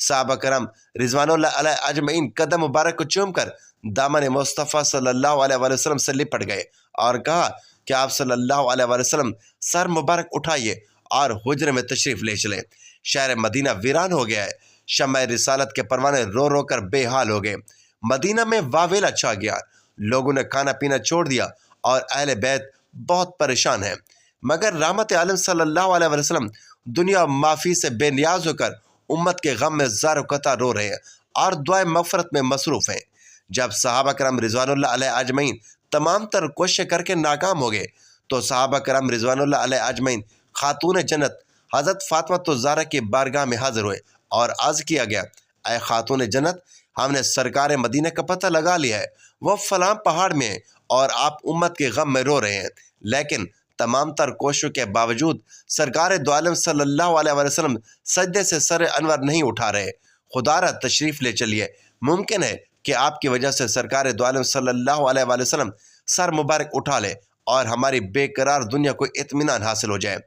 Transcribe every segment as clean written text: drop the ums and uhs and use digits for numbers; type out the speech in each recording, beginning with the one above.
صحابہ کرام رضواناللہ علیہ اجمعین قدم مبارک کو چوم کر دامن مصطفیٰ صلی اللہ علیہ وآلہ وسلم سے لپٹ گئے اور کہا کہ آپ صلی اللہ علیہ وآلہ وسلم سر مبارک اٹھائیے اور حجرے میں تشریف لے چلیں۔ شہر مدینہ ویران ہو گیا ہے۔ شمع رسالت کے پروانے رو رو کر بے حال ہو گئے۔ مدینہ میں واویلا چھا گیا، لوگوں نے کھانا پینا چھوڑ دیا اور اہل بیت بہت پریشان ہیں، مگر رحمت عالم صلی اللہ علیہ وسلم دنیا و معافی سے بے نیاز ہو کر امت کے غم میں زار و قطع رو رہے ہیں اور دعائیں مغفرت میں مصروف ہیں۔ جب صحابہ کرام رضوان اللہ علیہ اجمعین تمام تر کوششیں کر کے ناکام ہو گئے تو صحابہ کرام رضوان اللہ علیہ اجمعین خاتون جنت حضرت فاطمہ الزہرا کی بارگاہ میں حاضر ہوئے اور عرض کیا گیا، اے خاتون جنت، ہم نے سرکار مدینہ کا پتہ لگا لیا ہے، وہ فلاں پہاڑ میں ہیں اور آپ امت کے غم میں رو رہے ہیں، لیکن تمام تر کوششوں کے باوجود سرکار دو عالم صلی اللہ علیہ وسلم سجدے سے سر انور نہیں اٹھا رہے۔ خدا را تشریف لے چلیے، ممکن ہے کہ آپ کی وجہ سے سرکار دو عالم صلی اللہ علیہ وسلم سر مبارک اٹھا لے اور ہماری بے قرار دنیا کو اطمینان حاصل ہو جائے۔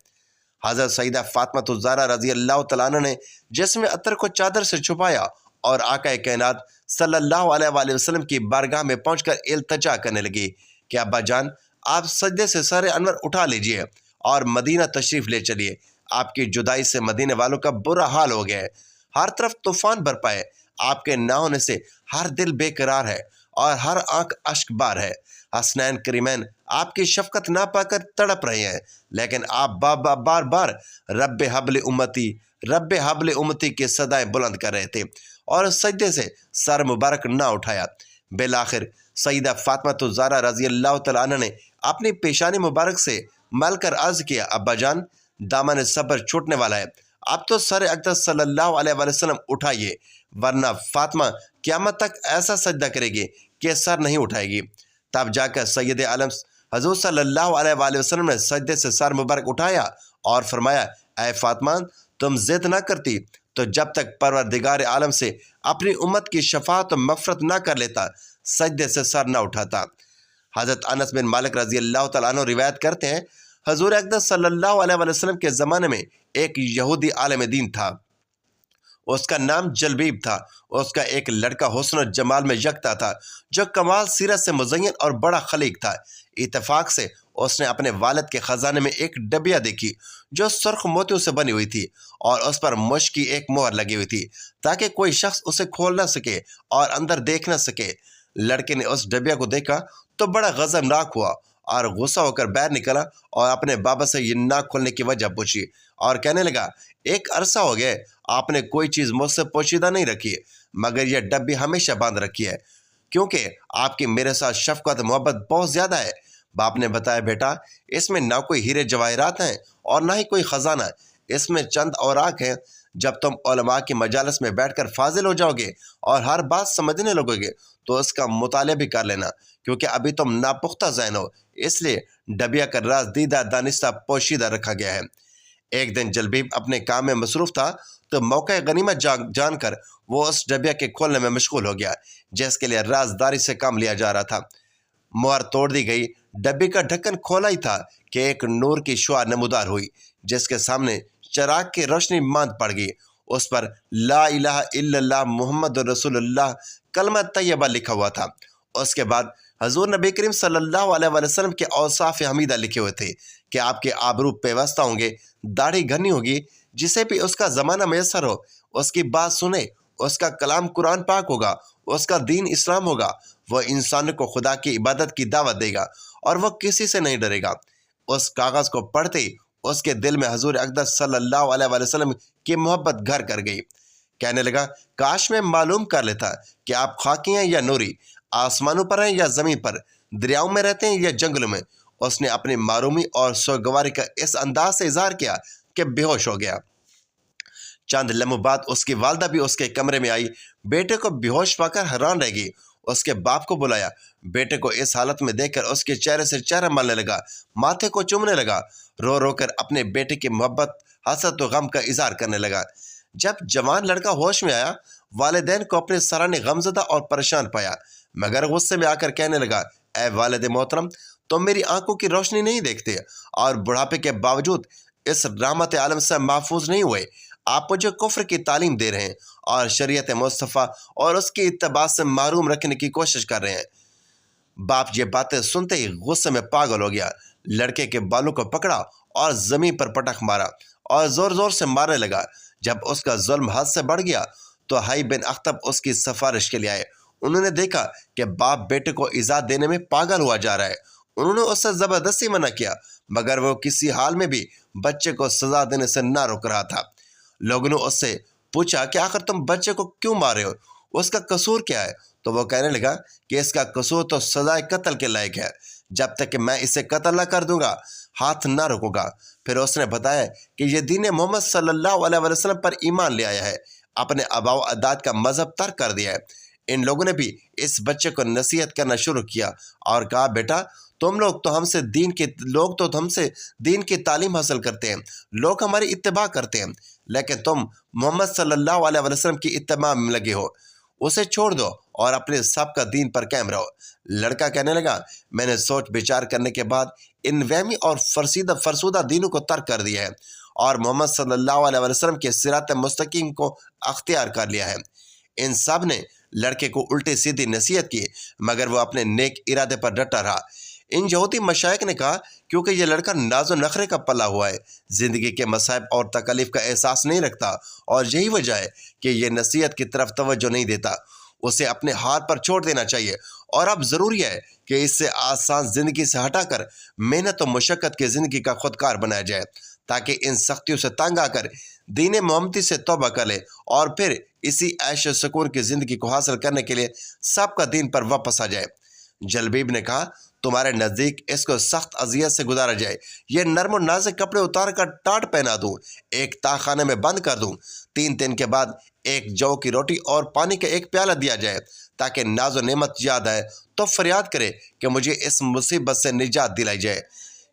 حضرت سیدہ فاطمہ الزہرا رضی اللہ تعالیٰ عنہ نے جسم عطر کو چادر سے چھپایا اور آقا کائنات صلی اللہ علیہ وآلہ وسلم کی بارگاہ میں پہنچ کر التجا کرنے لگی کہ ابا جان، آپ سجدے سے سر انور اٹھا لیجئے اور مدینہ تشریف لے چلیے۔ آپ کی جدائی سے مدینے والوں کا برا حال ہو گیا ہے، ہر طرف طوفان برپا ہے، آپ کے نہ ہونے سے ہر دل بے قرار ہے اور ہر آنکھ اشک بار ہے۔ حسنین کریمین آپ کی شفقت نہ پا کر تڑپ رہے ہیں، لیکن آپ بار بار رب حبل امتی، رب حبل امتی کی صدائیں بلند کر رہے تھے اور سجدے سے سر مبارک نہ اٹھایا۔ بالآخر سیدہ فاطمہ الزہرا رضی اللہ تعالیٰ عنہ نے اپنی پیشانی مبارک سے مل کر عرض کیا، ابا جان، دامن صبر چھوٹنے والا ہے، اب تو سر اقدس صلی اللہ علیہ وسلم اٹھائیے، ورنہ فاطمہ قیامت تک ایسا سجدہ کرے گی کہ سر نہیں اٹھائے گی۔ تب جا کر سید عالم حضور صلی اللہ علیہ وآلہ وسلم نے سجدے سے سر مبارک اٹھایا اور فرمایا، اے فاطمہ، تم ضد نہ کرتی تو جب تک پروردگار عالم سے اپنی امت کی شفاعت و مغفرت نہ کر لیتا، سجدے سے سر نہ اٹھاتا۔ حضرت انس بن مالک رضی اللہ تعالیٰ عنہ روایت کرتے ہیں، حضور اقدس صلی اللہ علیہ وسلم کے زمانے میں ایک یہودی عالم دین تھا، اس کا نام جلبیب تھا۔ اس کا ایک لڑکا حسن و جمال میں یکتا تھا، جو کمال سیرت سے مزین اور بڑا خلیق تھا۔ اتفاق سے اس نے اپنے والد کے خزانے میں ایک ڈبیا دیکھی جو سرخ موتیوں سے بنی ہوئی تھی اور اس پر مشک کی ایک مہر لگی ہوئی تھی تاکہ کوئی شخص اسے کھول نہ سکے اور اندر دیکھ نہ سکے۔ لڑکے نے اس ڈبیا کو دیکھا تو بڑا غضبناک ہوا اور غصہ ہو کر باہر نکلا اور اپنے بابا سے یہ نہ کھولنے کی وجہ پوچھی اور کہنے لگا، ایک عرصہ ہو گیا آپ نے کوئی چیز مجھ سے پوشیدہ نہیں رکھی، مگر یہ ڈبی ہمیشہ باندھ رکھی ہے، کیونکہ آپ کی میرے ساتھ شفقت محبت بہت زیادہ ہے۔ باپ نے بتایا، بیٹا، اس میں نہ کوئی ہیرے جواہرات ہیں اور نہ ہی کوئی خزانہ، اس میں چند اوراق ہیں۔ جب تم علماء کی مجالس میں بیٹھ کر فاضل ہو جاؤ گے اور ہر بات سمجھنے لگو گے تو اس کا مطالعہ بھی کر لینا، کیونکہ ابھی تم ناپختہ ذہن ہو، اس لیے ڈبیا کا راز دیدہ دانستہ پوشیدہ رکھا گیا ہے۔ ایک دن جلبیب اپنے کام میں مصروف تھا تو موقع غنیمت جان کر وہ اس ڈبیا کے کھولنے میں مشغول ہو گیا جس کے لیے رازداری سے کام لیا جا رہا تھا۔ مہر توڑ دی گئی، ڈبے کا ڈھکن کھولا ہی تھا کہ ایک نور کی شعاع نمودار ہوئی جس کے سامنے چراغ کی روشنی ماند پڑ گئی۔ اس پر لا الہ الا اللہ محمد رسول اللہ کلمہ طیبہ لکھا ہوا تھا۔ اس کے بعد حضور نبی کریم صلی اللہ علیہ وسلم کے اوصاف حمیدہ لکھے ہوئے تھے کہ آپ کے آبرو پیوستہ ہوں گے، داڑھی گھنی ہوگی، جسے بھی اس کا زمانہ میسر ہو اس کی بات سنے، اس کا کلام قرآن پاک ہوگا، اس کا دین اسلام ہوگا، وہ انسانوں کو خدا کی عبادت کی دعوت دے گا اور وہ کسی سے نہیں ڈرے گا۔ اس کاغذ کو پڑھتے ہی اس کے دل میں حضور اقدس صلی اللہ علیہ وسلم کی محبت گھر کر گئی۔ کہنے لگا، کاش میں معلوم کر لیتا کہ آپ خاکی ہیں یا نوری، آسمانوں پر ہیں یا زمین پر، دریاؤں میں رہتے ہیں یا جنگلوں میں۔ اس نے اپنی معرومی اور سوگواری کا اس انداز سے اظہار کیا کہ بے ہوش ہو گیا۔ چند لمحوں بعد اس کی والدہ بھی اس کے کمرے میں آئی، بیٹے کو بے ہوش پا کر حیران رہ گئی۔ اس کے باپ کو بلایا، بیٹے کو اس حالت میں دیکھ کر اس کے چہرے سے چہرہ ملنے لگا، ماتھے کو چومنے لگا، رو رو کر اپنے بیٹے کی محبت، حسرت و غم کا اظہار کرنے لگا۔ جب جوان لڑکا ہوش میں آیا، والدین کو اپنے سرانے غمزدہ اور پریشان پایا، مگر غصے میں آ کر کہنے لگا، اے والد محترم، تم میری آنکھوں کی روشنی نہیں دیکھتے اور بڑھاپے کے باوجود اس رحمت عالم سے محفوظ نہیں ہوئے۔ آپ مجھے کفر کی تعلیم دے رہے ہیں اور شریعت مصطفیٰ اور اس کی اتباع سے محروم رکھنے کی کوشش کر رہے ہیں۔ باپ یہ باتیں سنتے ہی غصے میں پاگل ہو گیا، لڑکے کے بالوں کو پکڑا اور زمین پر پٹخ مارا اور زور زور سے مارنے لگا۔ جب اس کا ظلم حد سے بڑھ گیا تو حی بن اخطب اس کی سفارش کے لیے آئے۔ انہوں نے دیکھا کہ باپ بیٹے کو ایذا دینے میں پاگل ہوا جا رہا ہے۔ انہوں نے اس سے زبردستی منع کیا، مگر وہ کسی حال میں بھی بچے کو سزا دینے سے نہ روک رہا تھا۔ لوگوں نے اس سے پوچھا کہ آخر تم بچے کو کیوں مار رہے ہو، اس کا قصور کیا ہے؟ تو وہ کہنے لگا کہ اس کا قصور تو سزائے قتل کے لائق ہے، جب تک کہ میں اسے قتل نہ کر دوں گا ہاتھ نہ رکوں گا۔ پھر اس نے بتایا کہ یہ دین محمد صلی اللہ علیہ وسلم پر ایمان لے آیا ہے، اپنے آباء و اجداد کا مذہب ترک کر دیا ہے۔ ان لوگوں نے بھی اس بچے کو نصیحت کرنا شروع کیا اور کہا بیٹا تم لوگ تو ہم سے دین کی تعلیم حاصل کرتے ہیں، لوگ ہماری اتباع کرتے ہیں، لیکن تم محمد صلی اللہ علیہ وسلم کی اتباع میں لگے ہو، اسے چھوڑ دو اور اپنے سب کا دین پر قائم رہو۔ لڑکا کہنے لگا میں نے سوچ بچار کرنے کے بعد ان وہمی اور فرسودہ دینوں کو ترک کر دیا ہے اور محمد صلی اللہ علیہ وسلم کے صراط مستقیم کو اختیار کر لیا ہے۔ ان سب نے لڑکے کو الٹی سیدھی نصیحت کی، مگر وہ اپنے نیک ارادے پر ڈٹا رہا۔ ان یہودی مشائخ نے کہا کیونکہ یہ لڑکا ناز و نخرے کا پلا ہوا ہے، زندگی کے مصائب اور تکالیف کا احساس نہیں رکھتا، اور یہی وجہ ہے کہ یہ نصیحت کی طرف توجہ نہیں دیتا، اسے اپنے ہاتھ پر چھوڑ دینا چاہیے، اور اب ضروری ہے کہ اس سے آسان زندگی سے ہٹا کر محنت و مشقت کی زندگی کا خودکار بنایا جائے، تاکہ ان سختیوں سے تنگ آ کر دین محمدی سے توبہ کر لے اور پھر اسی عیش و سکون کی زندگی کو حاصل کرنے کے لیے سب کا دین پر واپس آ جائے۔ جلبیب نے کہا تمہارے نزدیک اس کو سخت اذیت سے گزارا جائے، یہ نرم و نازک کپڑے اتار کر ٹاٹ پہنا دوں، ایک تاخانے میں بند کر دوں، 3 دن کے بعد ایک جو کی روٹی اور پانی کا ایک پیالہ دیا جائے، تاکہ ناز و نعمت یاد آئے تو فریاد کرے کہ مجھے اس مصیبت سے نجات دلائی جائے۔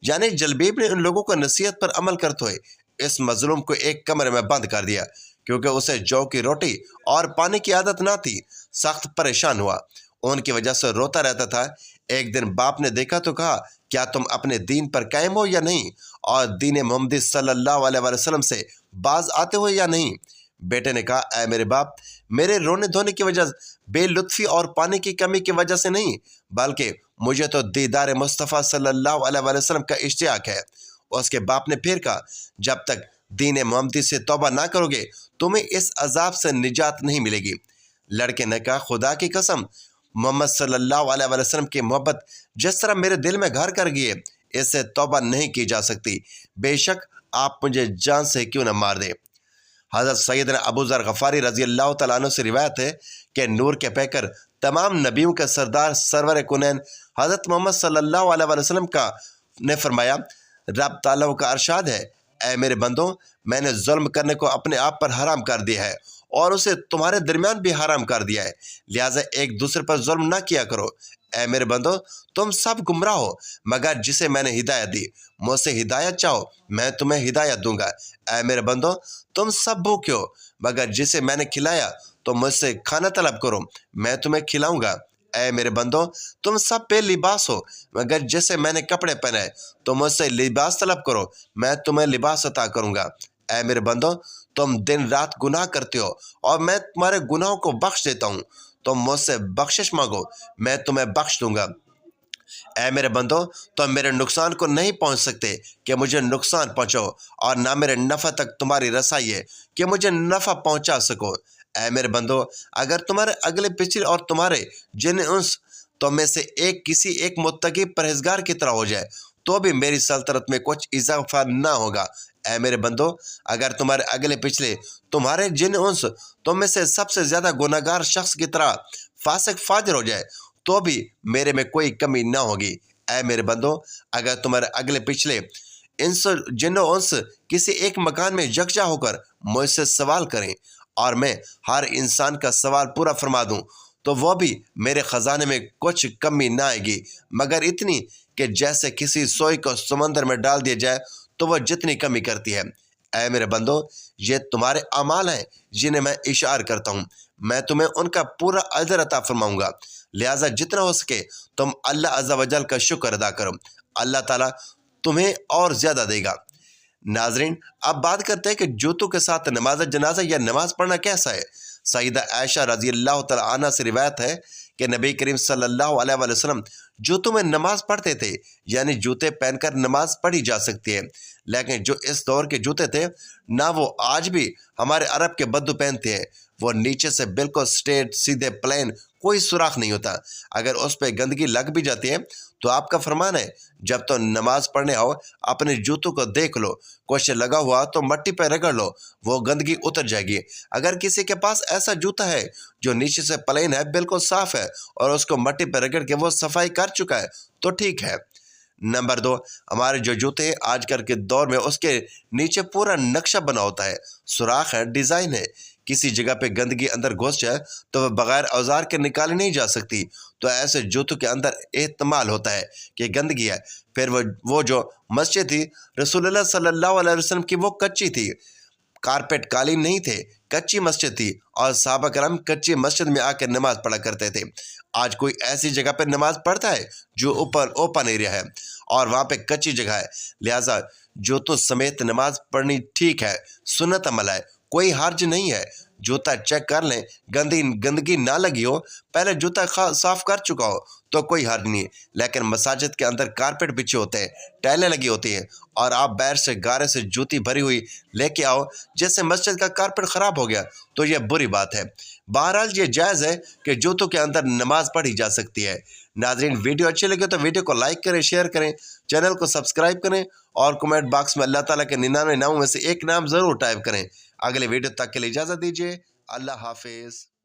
یعنی جلبیب نے ان لوگوں کو نصیحت پر عمل کرتے ہوئے اس مظلوم کو ایک کمرے میں بند کر دیا، کیونکہ اسے جو کی روٹی اور پانی کی عادت نہ تھی۔ سخت پریشان ہوا، ان کی وجہ سے روتا رہتا تھا۔ ایک دن باپ نے دیکھا تو کہا کیا تم اپنے دین پر قائم ہو یا نہیں، اور دین محمدی صلی اللہ علیہ وسلم سے باز آتے ہو یا نہیں؟ بیٹے نے کہا اے میرے باپ، میرے رونے دھونے کی وجہ بے لطفی اور پانی کی کمی کی وجہ سے نہیں، بلکہ مجھے تو دیدار مصطفیٰ صلی اللہ علیہ وسلم کا اشتیاق ہے۔ اس کے باپ نے پھر کہا جب تک دین محمدی سے توبہ نہ کرو گے تمہیں اس عذاب سے نجات نہیں ملے گی۔ لڑکے نے کہا خدا کی قسم، محمد صلی اللہ علیہ وسلم کی محبت جس طرح میرے دل میں گھر کر گئی ہے اس سے توبہ نہیں کی جا سکتی، بے شک آپ مجھے جان سے کیوں نہ مار دیں۔ حضرت سیدنا ابو ذر غفاری رضی اللہ تعالیٰ عنہ سے روایت ہے کہ نور کے پیکر تمام نبیوں کے سردار سرور کونین حضرت محمد صلی اللہ علیہ وسلم نے فرمایا رب تعالیٰ کا ارشاد ہے اے میرے بندوں، میں نے ظلم کرنے کو اپنے آپ پر حرام کر دیا ہے اور اسے تمہارے درمیان بھی حرام کر دیا ہے، لہٰذا ایک دوسرے پر ظلم نہ کیا کرو۔ اے میرے بندو، تم سب گمراہ ہو مگر جسے میں نے ہدایت دی، مجھ سے ہدایت چاہو میں تمہیں ہدایت دوں گا۔ اے میرے بندو، تم سب بھوکے ہو مگر جسے میں نے کھلایا تو مجھ سے کھانا طلب کرو میں تمہیں کھلاؤں گا۔ اے میرے بندو، تم سب بے لباس ہو مگر جیسے میں نے کپڑے پہنائے تو مجھ سے لباس طلب کرو میں تمہیں لباس عطا کروں گا۔ اے میرے بندو، تم دن رات گناہ کرتے ہو اور میں تمہارے گناہوں کو بخش دیتا ہوں، تم مجھ سے بخشش مانگو میں تمہیں بخش دوں گا۔ اے میرے بندو، تم میرے نقصان کو نہیں پہنچ سکتے کہ مجھے نقصان پہنچاؤ، اور نہ میرے نفع تک تمہاری رسائی ہے کہ مجھے نفع پہنچا سکو۔ اے میرے بندو، اگر تمہارے اگلے پچھلے اور تمہارے جن انس تم میں سے کسی ایک متقی پرہیزگار کی طرح ہو جائے تو بھی میری سلطنت میں کچھ اضافہ نہ ہوگا۔ اے میرے بندو، اگر تمہارے اگلے پچھلے تمہارے جن انس تم میں سے سب سے زیادہ گناہ گار شخص کی طرح فاسق فاجر ہو جائے تو بھی میرے میں کوئی کمی نہ ہوگی۔ اے میرے بندو، اگر تمہارے اگلے پچھلے جن و انس کسی ایک مکان میں یکجا ہو کر مجھ سے سوال کریں اور میں ہر انسان کا سوال پورا فرما دوں تو وہ بھی میرے خزانے میں کچھ کمی نہ آئے گی مگر اتنی کہ جیسے کسی سوئی کو سمندر میں ڈال دیا جائے تو وہ جتنی کمی کرتی ہے۔ اے میرے بندو، یہ تمہارے اعمال ہیں جنہیں میں اشعار کرتا ہوں، میں تمہیں ان کا پورا اجر عطا فرماؤں گا، لہٰذا جتنا ہو سکے تم اللہ عز و جل کا شکر ادا کرو، اللہ تعالیٰ تمہیں اور زیادہ دے گا۔ ناظرین، اب بات کرتے ہیں کہ جوتوں کے ساتھ نماز جنازہ یا نماز پڑھنا کیسا ہے۔ سیدہ عائشہ رضی اللہ تعالی عنہ سے روایت ہے کہ نبی کریم صلی اللہ علیہ وآلہ وسلم جوتوں میں نماز پڑھتے تھے، یعنی جوتے پہن کر نماز پڑھی جا سکتی ہے، لیکن جو اس دور کے جوتے تھے نہ وہ آج بھی ہمارے عرب کے بدو پہنتے ہیں۔ وہ نیچے سے بالکل سٹریٹ، سیدھے، پلین، کوئی سوراخ نہیں ہوتا۔ اگر اس پہ گندگی لگ بھی جاتی ہے تو آپ کا فرمان ہے جب تو نماز پڑھنے آؤ اپنے جوتوں کو دیکھ لو، کچھ لگا ہوا تو مٹی پہ رگڑ لو، وہ گندگی اتر جائے گی۔ اگر کسی کے پاس ایسا جوتا ہے جو نیچے سے پلین ہے، بالکل صاف ہے، اور اس کو مٹی پہ رگڑ کے وہ صفائی کر چکا ہے تو ٹھیک ہے۔ نمبر 2، ہمارے جو جوتے ہیں آج کل کے دور میں اس کے نیچے پورا نقشہ بنا ہوتا ہے، سوراخ ہے، ڈیزائن ہے۔ کسی جگہ پہ گندگی اندر گھس جائے تو وہ بغیر اوزار کے نکالی نہیں جا سکتی، تو ایسے جوتوں کے اندر احتمال ہوتا ہے کہ گندگی ہے۔ پھر وہ جو مسجد تھی رسول اللہ صلی اللہ علیہ وسلم کی، وہ کچی تھی، کارپیٹ قالین نہیں تھے، کچی مسجد تھی، اور صحابہ کرام کچی مسجد میں آ کے نماز پڑھا کرتے تھے۔ آج کوئی ایسی جگہ پہ نماز پڑھتا ہے جو اوپن ایریا ہے اور وہاں پہ کچی جگہ ہے، لہٰذا جوتوں سمیت نماز پڑھنی ٹھیک ہے، سنت عمل ہے، کوئی حرج نہیں ہے۔ جوتا چیک کر لیں، گندگی نہ لگی ہو، پہلے جوتا صاف کر چکا ہو تو کوئی حرج نہیں، لیکن مساجد کے اندر کارپیٹ بچھے ہوتے ہیں، ٹائلیں لگی ہوتی ہیں، اور آپ باہر سے گارے سے جوتی بھری ہوئی لے کے آؤ جس سے مسجد کا کارپیٹ خراب ہو گیا، تو یہ بری بات ہے۔ بہرحال یہ جائز ہے کہ جوتوں کے اندر نماز پڑھی جا سکتی ہے۔ ناظرین، ویڈیو اچھی لگے تو ویڈیو کو لائک کریں، شیئر کریں، چینل کو سبسکرائب کریں، اور کمنٹ باکس میں اللہ تعالیٰ کے 99 ناموں میں سے ایک نام ضرور ٹائپ کریں۔ اگلے ویڈیو تک کے لیے اجازت دیجیے۔ اللہ حافظ۔